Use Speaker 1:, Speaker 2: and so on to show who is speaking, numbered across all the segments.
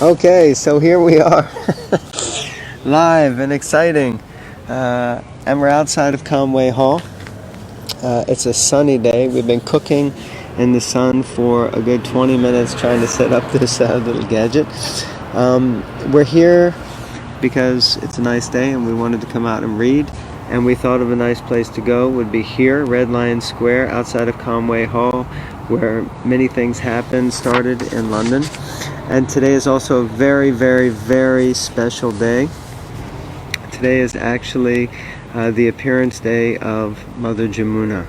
Speaker 1: Okay, so here we are, live and exciting, and we're outside of Conway Hall. It's a sunny day. We've been cooking in the sun for a good 20 minutes trying to set up this little gadget. We're here because it's a nice day and we wanted to come out and read, and we thought of a nice place to go would be here, Red Lion Square, outside of Conway Hall, where many things started in London. And today is also a very, very, very special day. Today is actually the appearance day of Mother Jamuna.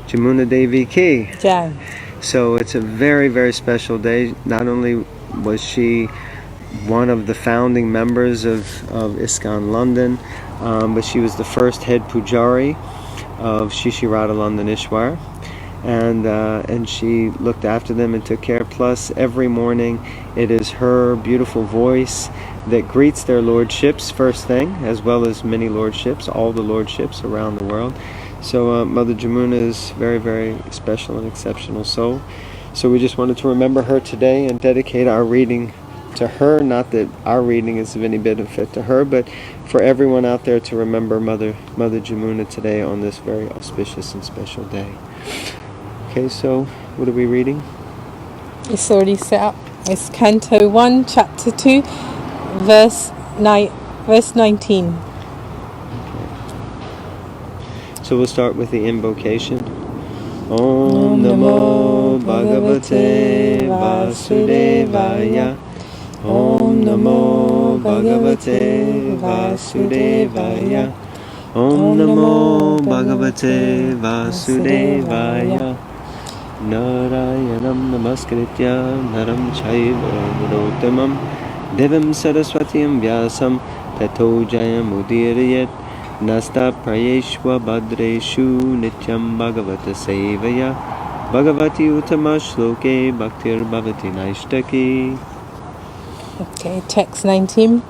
Speaker 1: Jamuna Devi Ki.
Speaker 2: Yeah.
Speaker 1: So it's a very, very special day. Not only was she one of the founding members of ISKCON London, but she was the first head pujari of Shishi Radha London Ishwar. And she looked after them and took care. Plus, every morning it is her beautiful voice that greets their lordships first thing, as well as many lordships, all the lordships around the world. So Mother Jamuna is very, very special and exceptional soul. So we just wanted to remember her today and dedicate our reading to her. Not that our reading is of any benefit to her, but for everyone out there to remember Mother Jamuna today on this very auspicious and special day. Okay, so what are we reading?
Speaker 2: It's already set up. It's Canto 1, Chapter 2, verse 19.
Speaker 1: Okay. So we'll start with the invocation. Om Namo Bhagavate Vasudevaya. Om Namo Bhagavate Vasudevaya. Om Namo Bhagavate Vasudevaya. Narayanam Namaskritya Naram Chaiva Narottamam Devim Saraswatyam Vyasam Tato Jayam Udirayat Nasta Prayeshwa Bhadreshu Nityam Bhagavata Sevaya Bhagavati Uttama Shloke Bhaktir Bhavati Naishtaki.
Speaker 2: Okay, text 19.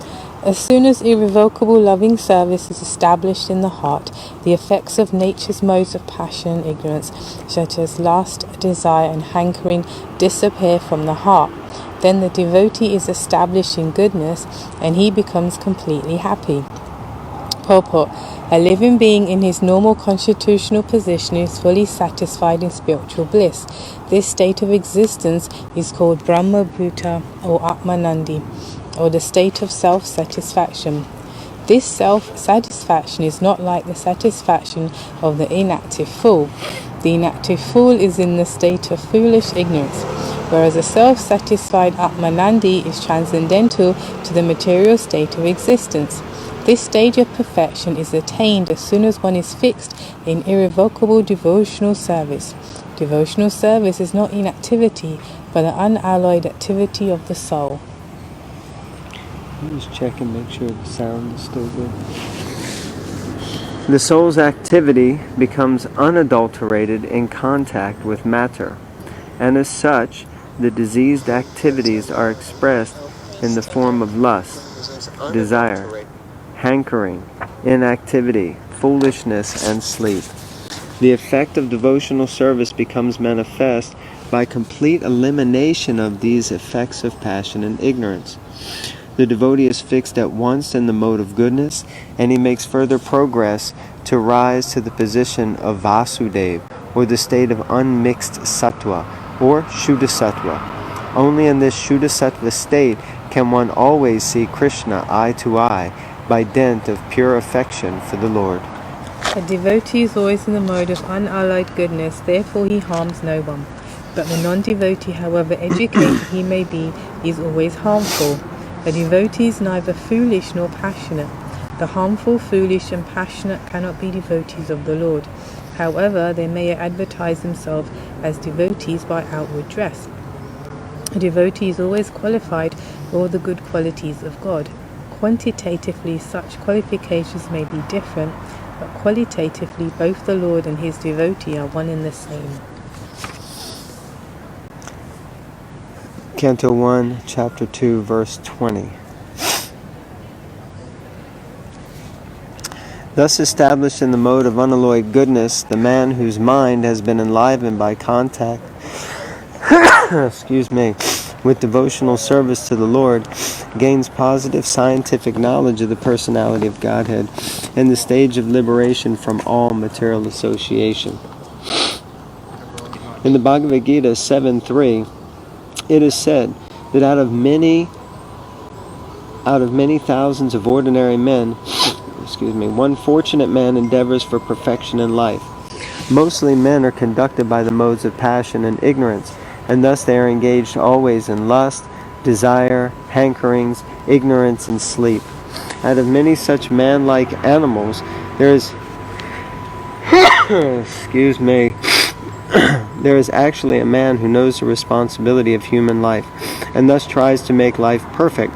Speaker 2: As soon as irrevocable loving service is established in the heart, the effects of nature's modes of passion and ignorance, such as lust, desire, and hankering, disappear from the heart. Then the devotee is established in goodness, and he becomes completely happy. Purport. A living being in his normal constitutional position is fully satisfied in spiritual bliss. This state of existence is called Brahma Bhuta or Atmanandi, or the state of self-satisfaction. This self-satisfaction is not like the satisfaction of the inactive fool. The inactive fool is in the state of foolish ignorance, whereas a self-satisfied Atmanandi is transcendental to the material state of existence. This stage of perfection is attained as soon as one is fixed in irrevocable devotional service. Devotional service is not inactivity, but an unalloyed activity of the soul.
Speaker 1: Just check and make sure the sound is still good. The soul's activity becomes unadulterated in contact with matter, and as such, the diseased activities are expressed in the form of lust, desire, hankering, inactivity, foolishness, and sleep. The effect of devotional service becomes manifest by complete elimination of these effects of passion and ignorance. The devotee is fixed at once in the mode of goodness, and he makes further progress to rise to the position of Vasudeva, or the state of unmixed sattva, or Shuddha sattva. Only in this Shuddha sattva state can one always see Krishna eye to eye, by dint of pure affection for the Lord.
Speaker 2: A devotee is always in the mode of unalloyed goodness, therefore he harms no one. But the non-devotee, however educated he may be, is always harmful. A devotee is neither foolish nor passionate. The harmful, foolish, and passionate cannot be devotees of the Lord. However, they may advertise themselves as devotees by outward dress. A devotee is always qualified for all the good qualities of God. Quantitatively, such qualifications may be different, but qualitatively, both the Lord and his devotee are one and the same.
Speaker 1: Canto 1, Chapter 2, verse 20. Thus established in the mode of unalloyed goodness, the man whose mind has been enlivened by contact with devotional service to the Lord, gains positive scientific knowledge of the personality of Godhead and the stage of liberation from all material association. In the Bhagavad Gita 7:3, it is said that out of many thousands of ordinary men, one fortunate man endeavors for perfection in life. Mostly men are conducted by the modes of passion and ignorance, and thus they are engaged always in lust, desire, hankerings, ignorance, and sleep. Out of many such man-like animals, there is there is actually a man who knows the responsibility of human life, and thus tries to make life perfect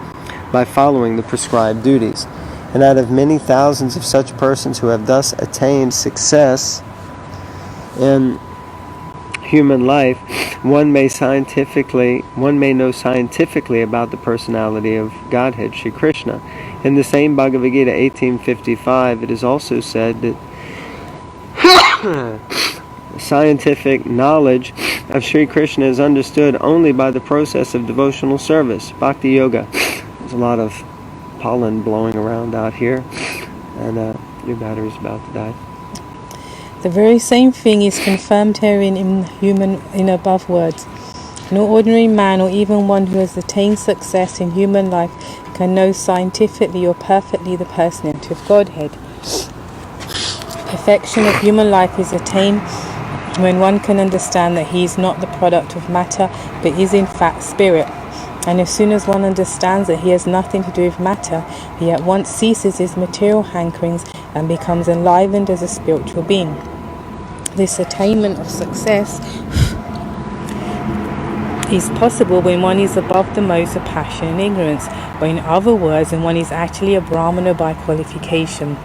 Speaker 1: by following the prescribed duties. And out of many thousands of such persons who have thus attained success in human life, one may know scientifically about the personality of Godhead, Sri Krishna. In the same Bhagavad Gita 18:55, it is also said that scientific knowledge of Sri Krishna is understood only by the process of devotional service, bhakti yoga. There's a lot of pollen blowing around out here, and your battery's about to die.
Speaker 2: The very same thing is confirmed herein in above words. No ordinary man or even one who has attained success in human life can know scientifically or perfectly the personality of Godhead. Perfection of human life is attained when one can understand that he is not the product of matter but is in fact spirit. And as soon as one understands that he has nothing to do with matter, he at once ceases his material hankerings and becomes enlivened as a spiritual being. This attainment of success is possible when one is above the modes of passion and ignorance, or in other words, when one is actually a Brahmana by qualification.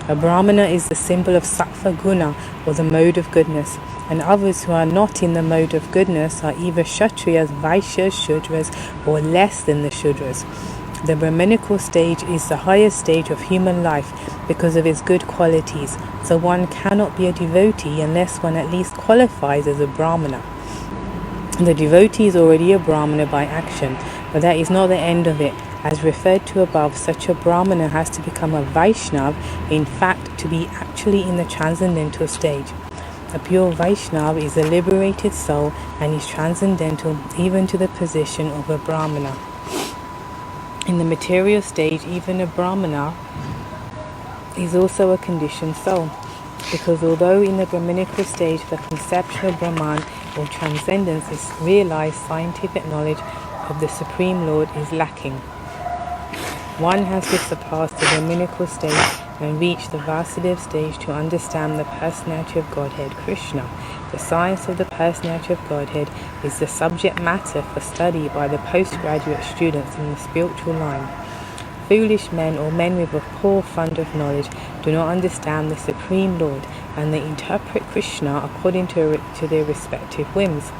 Speaker 2: A Brahmana is the symbol of sattva guna, or the mode of goodness, and others who are not in the mode of goodness are either Kshatriyas, Vaishyas, Shudras, or less than the Shudras. The Brahminical stage is the highest stage of human life because of its good qualities, so one cannot be a devotee unless one at least qualifies as a Brahmana. The devotee is already a Brahmana by action, but that is not the end of it. As referred to above, such a Brahmana has to become a Vaishnav, in fact, to be actually in the transcendental stage. A pure Vaishnav is a liberated soul and is transcendental even to the position of a Brahmana. In the material stage, even a Brahmana is also a conditioned soul, because although in the Brahminical stage the conception of Brahman or transcendence is realized, scientific knowledge of the Supreme Lord is lacking. One has to surpass the Brahminical stage and reach the Vasudev stage to understand the personality of Godhead, Krishna. The science of the personality of Godhead is the subject matter for study by the postgraduate students in the spiritual line. Foolish men or men with a poor fund of knowledge do not understand the Supreme Lord, and they interpret Krishna according to their respective whims.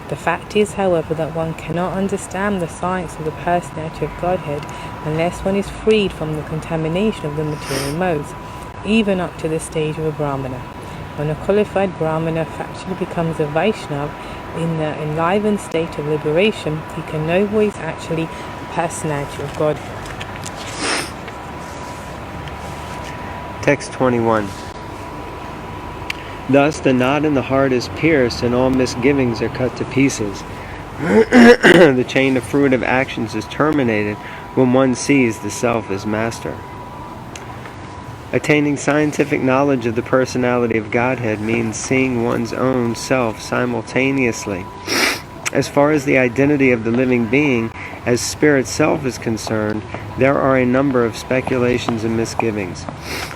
Speaker 2: The fact is, however, that one cannot understand the science of the personality of Godhead unless one is freed from the contamination of the material modes, even up to the stage of a Brahmana. When a qualified Brahmana factually becomes a Vaishnava in the enlivened state of liberation, he can know who is actually the personality of Godhead.
Speaker 1: Text 21. Thus the knot in the heart is pierced and all misgivings are cut to pieces. The chain of fruitive actions is terminated when one sees the self as master. Attaining scientific knowledge of the personality of Godhead means seeing one's own self simultaneously. As far as the identity of the living being as spirit self is concerned, there are a number of speculations and misgivings.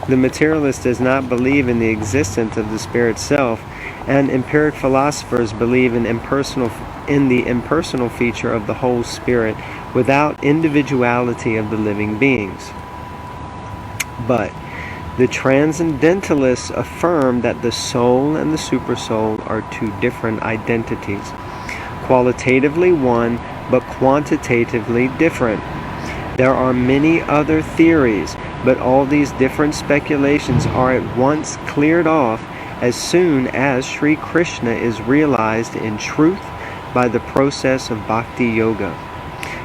Speaker 1: The materialist does not believe in the existence of the spirit self, and empiric philosophers believe in the impersonal feature of the whole spirit without individuality of the living beings. But the transcendentalists affirm that the soul and the supersoul are two different identities, qualitatively one, but quantitatively different. There are many other theories, but all these different speculations are at once cleared off as soon as Sri Krishna is realized in truth, by the process of Bhakti Yoga.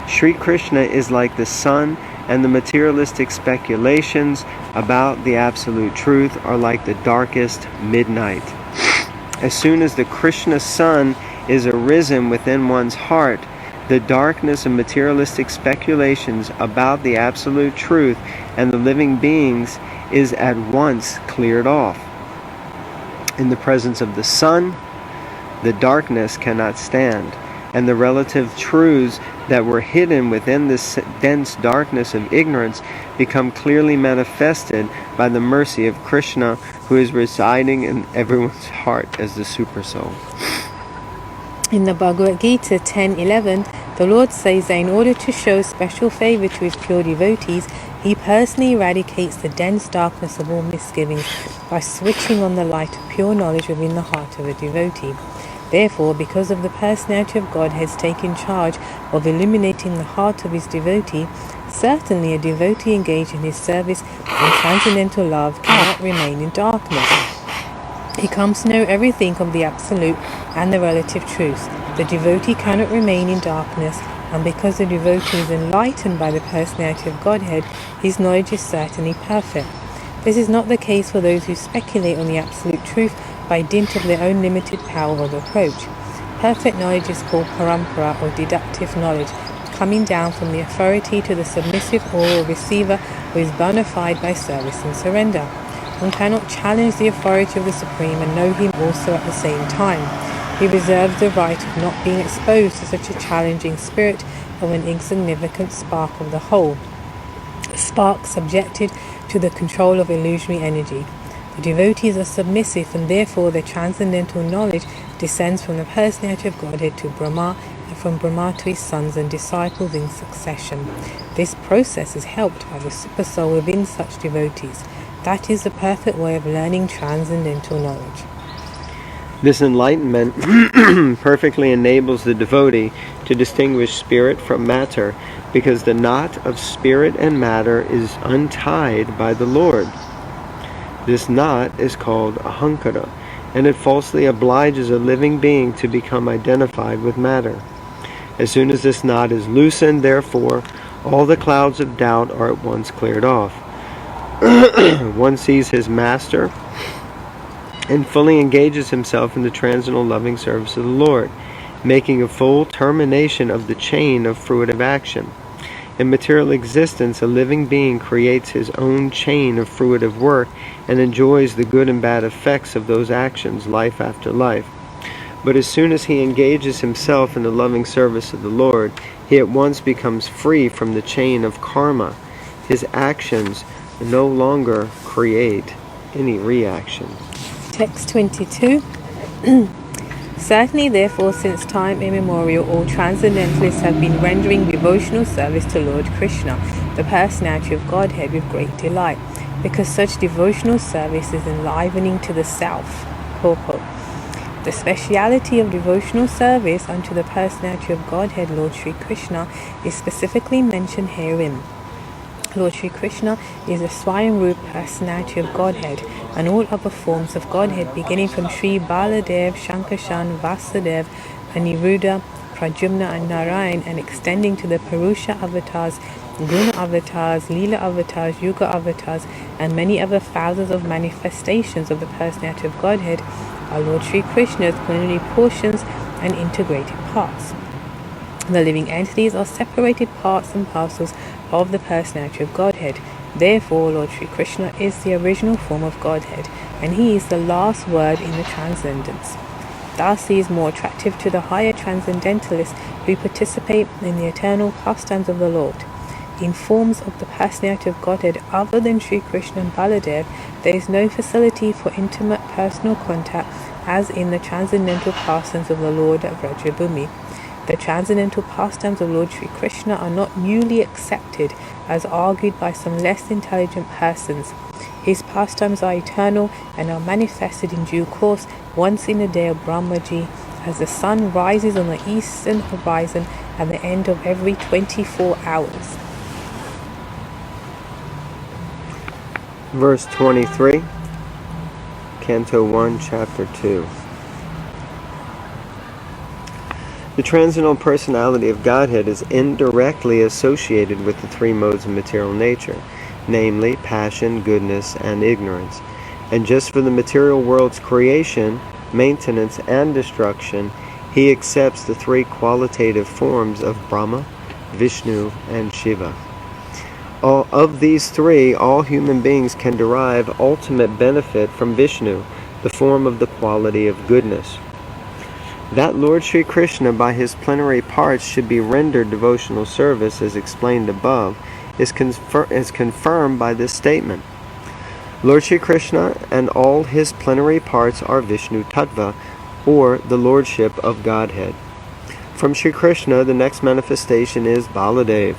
Speaker 1: Sri Krishna is like the sun, and the materialistic speculations about the absolute truth are like the darkest midnight. As soon as the Krishna sun is arisen within one's heart, the darkness of materialistic speculations about the absolute truth and the living beings is at once cleared off. In the presence of the sun, the darkness cannot stand, and the relative truths that were hidden within this dense darkness of ignorance become clearly manifested by the mercy of Krishna, who is residing in everyone's heart as the Supersoul.
Speaker 2: In the Bhagavad Gita 10:11, the Lord says that in order to show special favor to his pure devotees, he personally eradicates the dense darkness of all misgivings by switching on the light of pure knowledge within the heart of a devotee. Therefore, because of the personality of God has taken charge of illuminating the heart of his devotee, certainly a devotee engaged in his service in transcendental love cannot remain in darkness. He comes to know everything of the absolute and the relative truth. The devotee cannot remain in darkness, and because the devotee is enlightened by the personality of Godhead, his knowledge is certainly perfect. This is not the case for those who speculate on the absolute truth by dint of their own limited power of approach. Perfect knowledge is called parampara, or deductive knowledge, coming down from the authority to the submissive oral receiver who is bona fide by service and surrender. One cannot challenge the authority of the Supreme and know him also at the same time. He reserves the right of not being exposed to such a challenging spirit of an insignificant spark of the whole, a spark subjected to the control of illusory energy. The devotees are submissive, and therefore their transcendental knowledge descends from the personality of Godhead to Brahma, and from Brahma to his sons and disciples in succession. This process is helped by the Supersoul within such devotees. That is the perfect way of learning transcendental knowledge.
Speaker 1: This enlightenment perfectly enables the devotee to distinguish spirit from matter, because the knot of spirit and matter is untied by the Lord. This knot is called ahankara, and it falsely obliges a living being to become identified with matter. As soon as this knot is loosened, therefore, all the clouds of doubt are at once cleared off. One sees his master and fully engages himself in the transcendental loving service of the Lord, making a full termination of the chain of fruitive action. In material existence, a living being creates his own chain of fruitive work and enjoys the good and bad effects of those actions life after life. But as soon as he engages himself in the loving service of the Lord, he at once becomes free from the chain of karma. His actions no longer create any reaction.
Speaker 2: Text 22. Certainly, therefore, since time immemorial, all transcendentalists have been rendering devotional service to Lord Krishna, the personality of Godhead, with great delight, because such devotional service is enlivening to the self. Purport. The speciality of devotional service unto the personality of Godhead, Lord Sri Krishna, is specifically mentioned herein. Lord Sri Krishna is the Swayambhu personality of Godhead, and all other forms of Godhead, beginning from Sri Baladev, Shankarshan, Vasudev, Aniruddha, Pradyumna, and Narayan, and extending to the Purusha avatars, Guna avatars, Leela avatars, Yuga avatars, and many other thousands of manifestations of the personality of Godhead, are Lord Sri Krishna's plenary portions and integrated parts. The living entities are separated parts and parcels of the personality of Godhead. Therefore, Lord Sri Krishna is the original form of Godhead, and he is the last word in the transcendence. Dasi is more attractive to the higher transcendentalists who participate in the eternal pastimes of the Lord. In forms of the personality of Godhead other than Sri Krishna and Baladev, there is no facility for intimate personal contact as in the transcendental pastimes of the Lord at Vrajabhumi. The transcendental pastimes of Lord Sri Krishna are not newly accepted, as argued by some less intelligent persons. His pastimes are eternal and are manifested in due course once in the day of Brahmaji, as the sun rises on the eastern horizon at the end of every 24 hours.
Speaker 1: Verse 23, Canto 1, Chapter 2. The transcendental personality of Godhead is indirectly associated with the three modes of material nature, namely passion, goodness, and ignorance. And just for the material world's creation, maintenance, and destruction, he accepts the three qualitative forms of Brahma, Vishnu, and Shiva. Of these three, all human beings can derive ultimate benefit from Vishnu, the form of the quality of goodness. That Lord Sri Krishna by his plenary parts should be rendered devotional service, as explained above, is confirmed by this statement. Lord Sri Krishna and all his plenary parts are Vishnu Tattva, or the Lordship of Godhead. From Sri Krishna, the next manifestation is Baladev.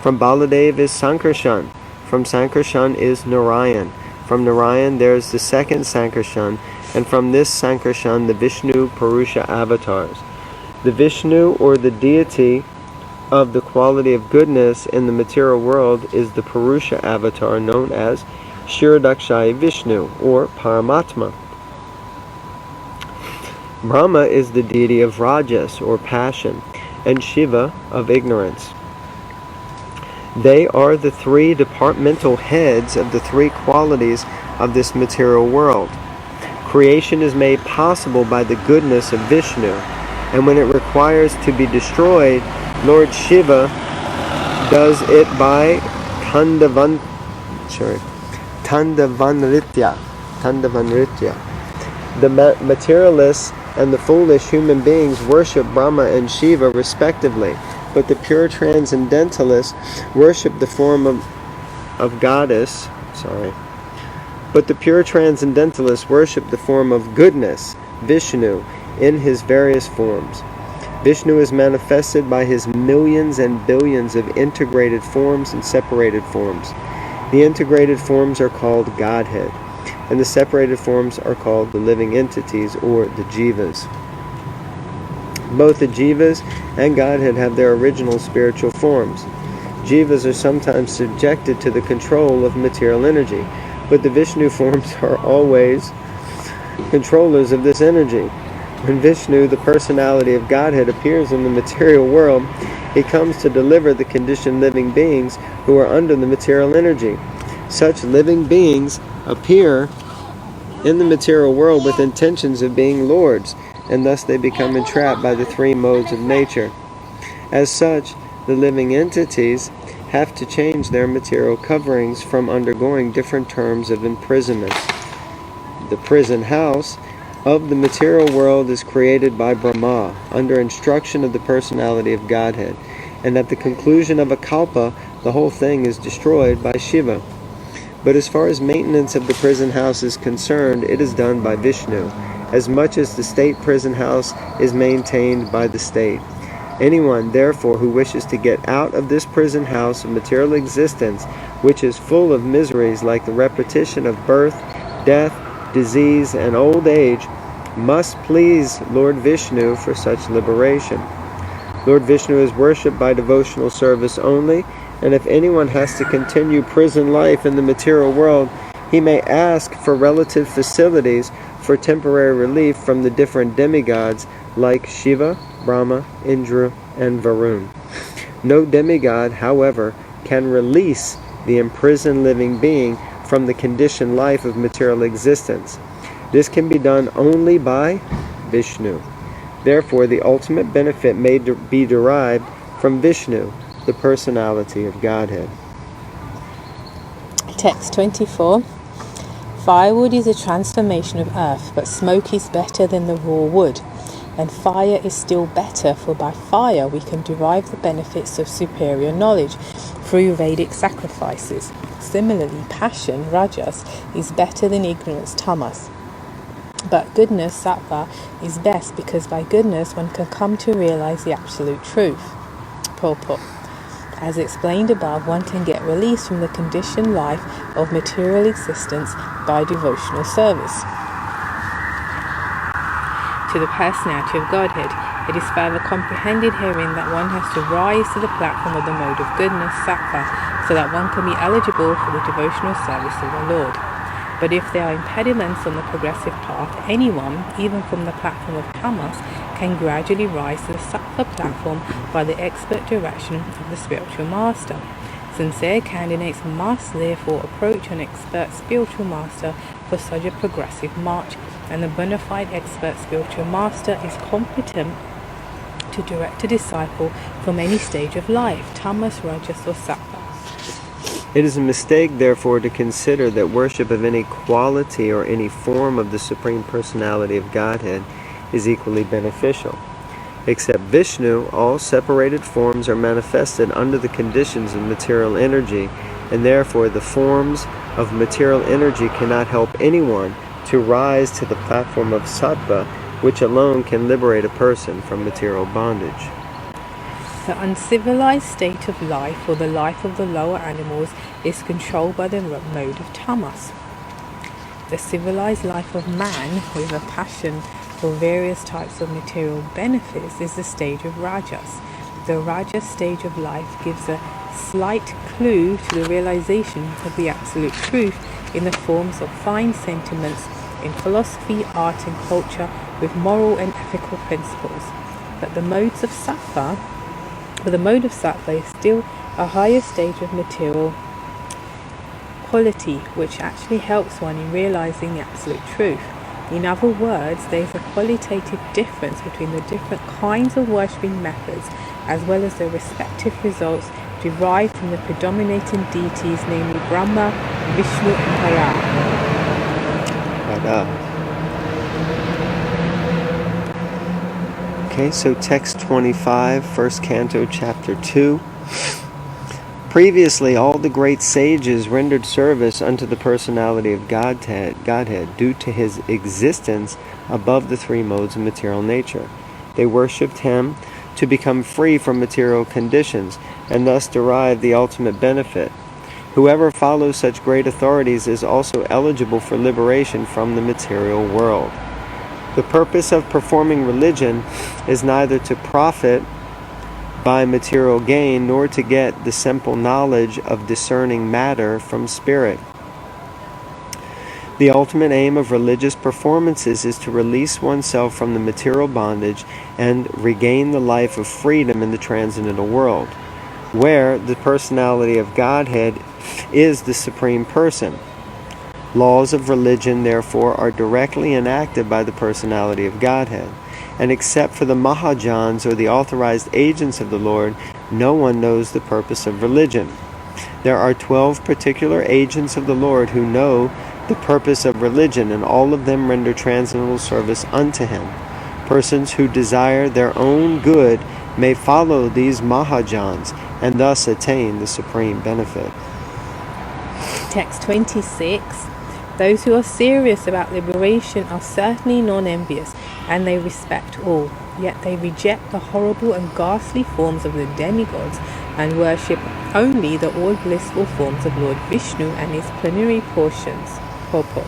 Speaker 1: From Baladev is Sankarshan. From Sankarshan is Narayan. From Narayan there is the second Sankarshan, and from this Sankarshan the Vishnu Purusha avatars. The Vishnu, or the deity of the quality of goodness in the material world, is the Purusha avatar known as Shirodakshai Vishnu, or Paramatma. Brahma is the deity of Rajas, or passion, and Shiva of ignorance. They are the three departmental heads of the three qualities of this material world. Creation is made possible by the goodness of Vishnu, and when it requires to be destroyed, Lord Shiva does it by Tandavanritya. The materialists and the foolish human beings worship Brahma and Shiva respectively, but the pure transcendentalists worship the form of goddess. But the pure transcendentalists worship the form of goodness, Vishnu, in his various forms. Vishnu is manifested by his millions and billions of integrated forms and separated forms. The integrated forms are called Godhead, and the separated forms are called the living entities, or the jivas. Both the jivas and Godhead have their original spiritual forms. Jivas are sometimes subjected to the control of material energy, but the Vishnu forms are always controllers of this energy. When Vishnu, the personality of Godhead, appears in the material world, he comes to deliver the conditioned living beings who are under the material energy. Such living beings appear in the material world with intentions of being lords, and thus they become entrapped by the three modes of nature. As such, the living entities have to change their material coverings from undergoing different terms of imprisonment. The prison house of the material world is created by Brahma under instruction of the personality of Godhead, and at the conclusion of a kalpa, the whole thing is destroyed by Shiva. But as far as maintenance of the prison house is concerned, it is done by Vishnu, as much as the state prison house is maintained by the state. Anyone, therefore, who wishes to get out of this prison house of material existence, which is full of miseries like the repetition of birth, death, disease, and old age, must please Lord Vishnu for such liberation. Lord Vishnu is worshipped by devotional service only, and if anyone has to continue prison life in the material world, he may ask for relative facilities for temporary relief from the different demigods like Shiva, Brahma, Indra, and Varun. No demigod, however, can release the imprisoned living being from the conditioned life of material existence. This can be done only by Vishnu. Therefore, the ultimate benefit may be derived from Vishnu, the personality of Godhead.
Speaker 2: Text 24. Firewood is a transformation of earth, but smoke is better than the raw wood. And fire is still better, for by fire we can derive the benefits of superior knowledge through Vedic sacrifices. Similarly, passion, rajas, is better than ignorance, tamas. But goodness, sattva, is best because by goodness one can come to realize the absolute truth. Purport. As explained above, one can get release from the conditioned life of material existence by devotional service to the personality of Godhead. It is further comprehended herein that one has to rise to the platform of the mode of goodness, sattva, so that one can be eligible for the devotional service of the Lord. But if there are impediments on the progressive path, anyone, even from the platform of tamas, can gradually rise to the sattva platform by the expert direction of the spiritual master. Sincere candidates must therefore approach an expert spiritual master for such a progressive march, and the bona fide expert spiritual master is competent to direct a disciple from any stage of life, tamas, rajas, or sattva.
Speaker 1: It is a mistake, therefore, to consider that worship of any quality or any form of the Supreme Personality of Godhead is equally beneficial. Except Vishnu, all separated forms are manifested under the conditions of material energy, and therefore the forms of material energy cannot help anyone to rise to the platform of sattva, which alone can liberate a person from material bondage.
Speaker 2: The uncivilized state of life, or the life of the lower animals, is controlled by the mode of tamas. The civilized life of man, with a passion for various types of material benefits, is the stage of rajas. The rajas stage of life gives a slight clue to the realization of the absolute truth in the forms of fine sentiments in philosophy, art and culture with moral and ethical principles. But the mode of sattva is still a higher stage of material quality, which actually helps one in realizing the absolute truth. In other words, there is a qualitative difference between the different kinds of worshipping methods, as well as their respective results derived from the predominating deities, namely Brahma, Vishnu, and Maya.
Speaker 1: Okay, so text 25, first canto, chapter 2. Previously, all the great sages rendered service unto the personality of Godhead due to his existence above the three modes of material nature. They worshipped him to become free from material conditions and thus derive the ultimate benefit. Whoever follows such great authorities is also eligible for liberation from the material world. The purpose of performing religion is neither to profit by material gain, nor to get the simple knowledge of discerning matter from spirit. The ultimate aim of religious performances is to release oneself from the material bondage and regain the life of freedom in the transcendental world, where the personality of Godhead is the Supreme Person. Laws of religion, therefore, are directly enacted by the personality of Godhead. And except for the Mahajans, or the authorized agents of the Lord, no one knows the purpose of religion. There are 12 particular agents of the Lord who know the purpose of religion, and all of them render transcendental service unto him. Persons who desire their own good may follow these Mahajans, and thus attain the supreme benefit.
Speaker 2: Text 26. Those who are serious about liberation are certainly non-envious, and they respect all. Yet they reject the horrible and ghastly forms of the demigods and worship only the all-blissful forms of Lord Vishnu and his plenary portions. Purport.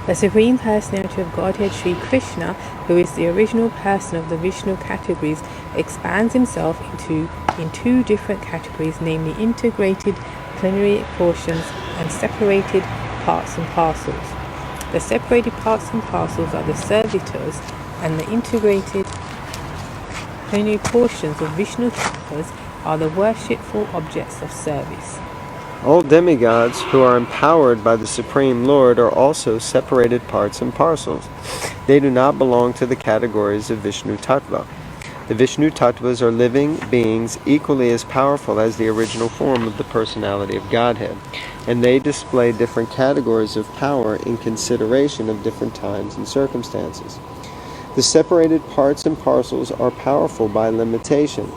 Speaker 2: The Supreme Personality of Godhead, Sri Krishna, who is the original person of the Vishnu categories, expands himself in two different categories, namely integrated plenary portions and separated parts and parcels. The separated parts and parcels are the servitors, and the integrated plenary portions of Vishnu tattvas are the worshipful objects of service.
Speaker 1: All demigods who are empowered by the Supreme Lord are also separated parts and parcels. They do not belong to the categories of Vishnu Tattva. The Vishnu Tattvas are living beings equally as powerful as the original form of the personality of Godhead, and they display different categories of power in consideration of different times and circumstances. The separated parts and parcels are powerful by limitation.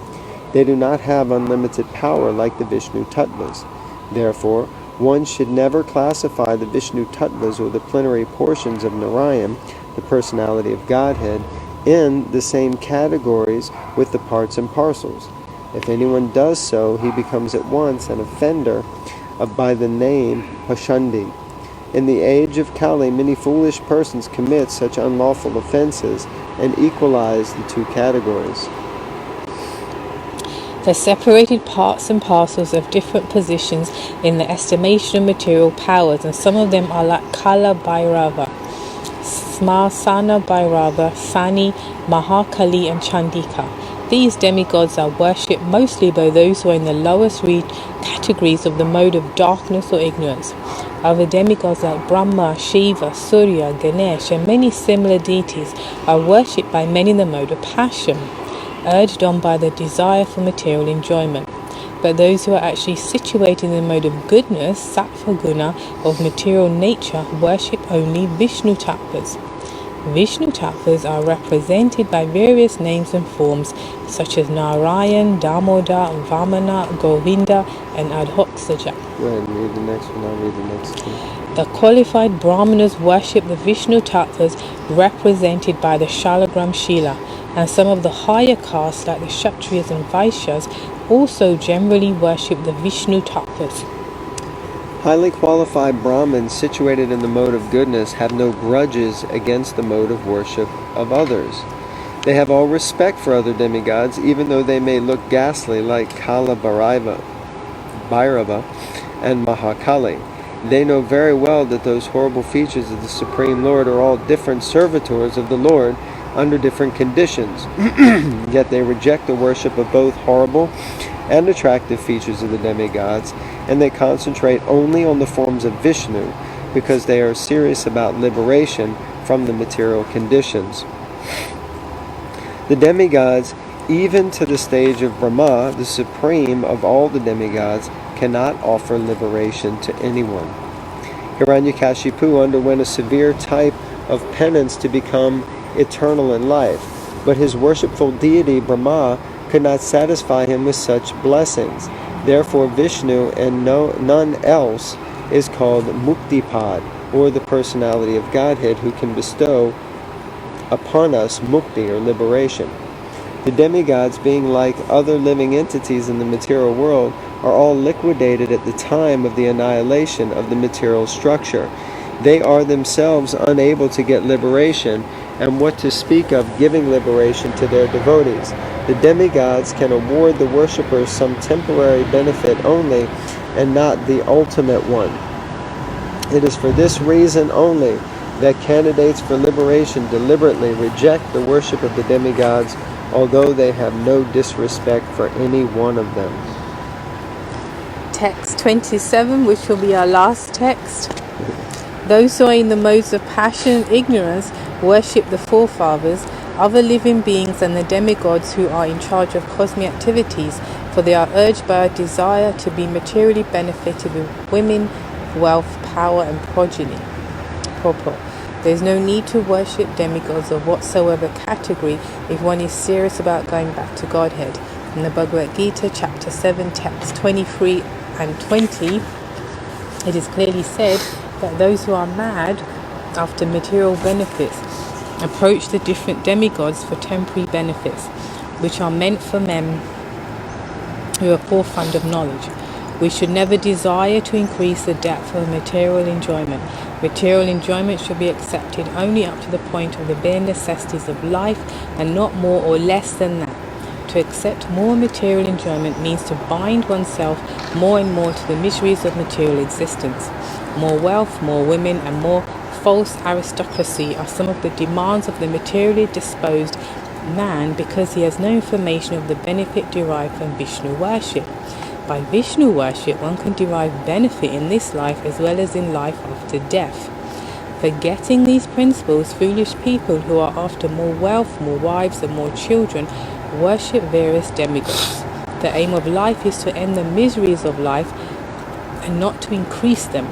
Speaker 1: They do not have unlimited power like the Vishnu Tattvas. Therefore, one should never classify the Vishnu Tattvas or the plenary portions of Narayan, the personality of Godhead, in the same categories with the parts and parcels. If anyone does so, he becomes at once an offender by the name Pashandi. In the age of Kali, many foolish persons commit such unlawful offenses and equalize the two categories.
Speaker 2: The separated parts and parcels of different positions in the estimation of material powers, and some of them are like Kala Bhairava, Smarsana Bhairava, Sani, Mahakali and Chandika. These demigods are worshipped mostly by those who are in the lowest categories of the mode of darkness or ignorance. Other demigods like Brahma, Shiva, Surya, Ganesh and many similar deities are worshipped by many in the mode of passion, urged on by the desire for material enjoyment. But those who are actually situated in the mode of goodness, sattva guna, of material nature, worship only Vishnu tattvas. Vishnu tattvas are represented by various names and forms such as Narayan, Damodar, Vamana, Govinda and Adhoksaja.
Speaker 1: Go ahead and read the next one. I'll read the next two.
Speaker 2: The qualified Brahmanas worship the Vishnu tattvas represented by the Shalagram Shila, and some of the higher castes like the Kshatriyas and Vaishyas also generally worship the Vishnu tattvas.
Speaker 1: Highly qualified Brahmins situated in the mode of goodness have no grudges against the mode of worship of others. They have all respect for other demigods, even though they may look ghastly like Kala Bhairava and Mahakali. They know very well that those horrible features of the Supreme Lord are all different servitors of the Lord under different conditions. Yet they reject the worship of both horrible and attractive features of the demigods, and they concentrate only on the forms of Vishnu because they are serious about liberation from the material conditions. The demigods, even to the stage of Brahma, the supreme of all the demigods, cannot offer liberation to anyone. Hiranyakashipu underwent a severe type of penance to become eternal in life, but his worshipful deity Brahma could not satisfy him with such blessings. Therefore Vishnu and none else is called Muktipad, or the personality of Godhead who can bestow upon us mukti or liberation. The demigods, being like other living entities in the material world, are all liquidated at the time of the annihilation of the material structure. They are themselves unable to get liberation, and what to speak of giving liberation to their devotees. The demigods can award the worshippers some temporary benefit only, and not the ultimate one. It is for this reason only that candidates for liberation deliberately reject the worship of the demigods, although they have no disrespect for any one of them.
Speaker 2: Text 27, which will be our last text. Those who are in the modes of passion and ignorance worship the forefathers, other living beings and the demigods who are in charge of cosmic activities, for they are urged by a desire to be materially benefited with women, wealth, power and progeny. Purport. There is no need to worship demigods of whatsoever category if one is serious about going back to Godhead. In the Bhagavad Gita, chapter 7, text 23 and 20, it is clearly said that those who are mad after material benefits approach the different demigods for temporary benefits, which are meant for men who are forefront of knowledge. We should never desire to increase the depth of material enjoyment. Material enjoyment should be accepted only up to the point of the bare necessities of life and not more or less than that. To accept more material enjoyment means to bind oneself more and more to the miseries of material existence. More wealth, more women, and more false aristocracy are some of the demands of the materially disposed man because he has no information of the benefit derived from Vishnu worship. By Vishnu worship, one can derive benefit in this life as well as in life after death. Forgetting these principles, foolish people who are after more wealth, more wives, and more children worship various demigods. The aim of life is to end the miseries of life and not to increase them.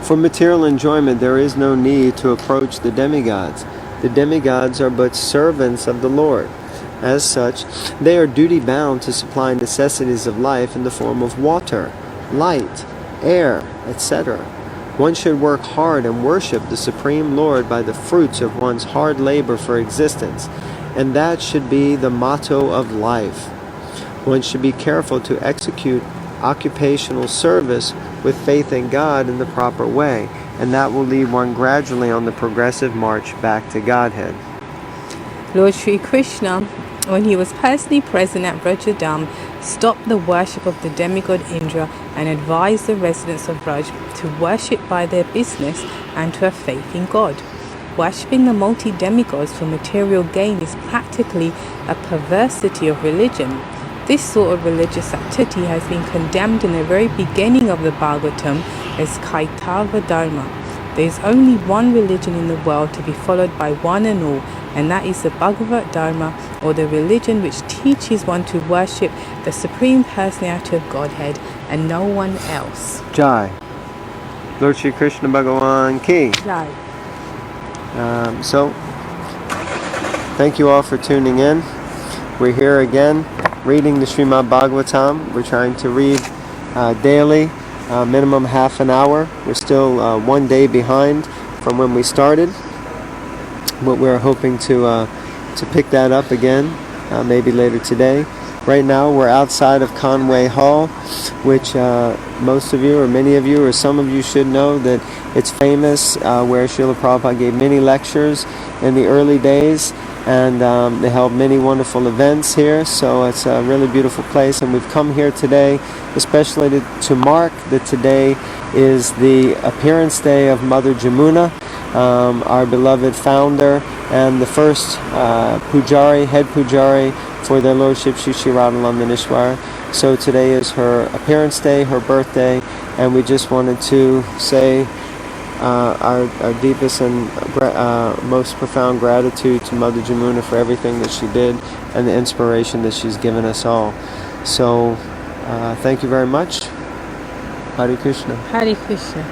Speaker 1: For material enjoyment, there is no need to approach the demigods. The demigods are but servants of the Lord. As such, they are duty-bound to supply necessities of life in the form of water, light, air, etc. One should work hard and worship the Supreme Lord by the fruits of one's hard labor for existence, and that should be the motto of life. One should be careful to execute occupational service with faith in God in the proper way, and that will lead one gradually on the progressive march back to Godhead.
Speaker 2: Lord Sri Krishna, when he was personally present at Vrajadam, stopped the worship of the demigod Indra and advised the residents of Vraj to worship by their business and to have faith in God. Worshipping the multi-demigods for material gain is practically a perversity of religion. This sort of religious activity has been condemned in the very beginning of the Bhagavatam as Kaitava Dharma. There is only one religion in the world to be followed by one and all, and that is the Bhagavad Dharma, or the religion which teaches one to worship the Supreme Personality of Godhead and no one else.
Speaker 1: Jai. Lord Shri Krishna Bhagavan Ki.
Speaker 2: Jai.
Speaker 1: So, thank you all for tuning in. We're here again, reading the Srimad Bhagavatam. We're trying to read daily, minimum half an hour. We're still 1 day behind from when we started, but we're hoping to pick that up again, maybe later today. Right now we're outside of Conway Hall, which most of you, or many of you, or some of you should know that it's famous, where Srila Prabhupada gave many lectures in the early days, and they held many wonderful events here, so it's a really beautiful place. And we've come here today especially to mark that today is the appearance day of Mother Jamuna, our beloved founder and the first pujari, head pujari for their Lordship Shri Shri Radhanandanishwar. So today is her appearance day, her birthday, and we just wanted to say our deepest and most profound gratitude to Mother Jamuna for everything that she did and the inspiration that she's given us all. So thank you very much. Hare Krishna.
Speaker 2: Hare Krishna.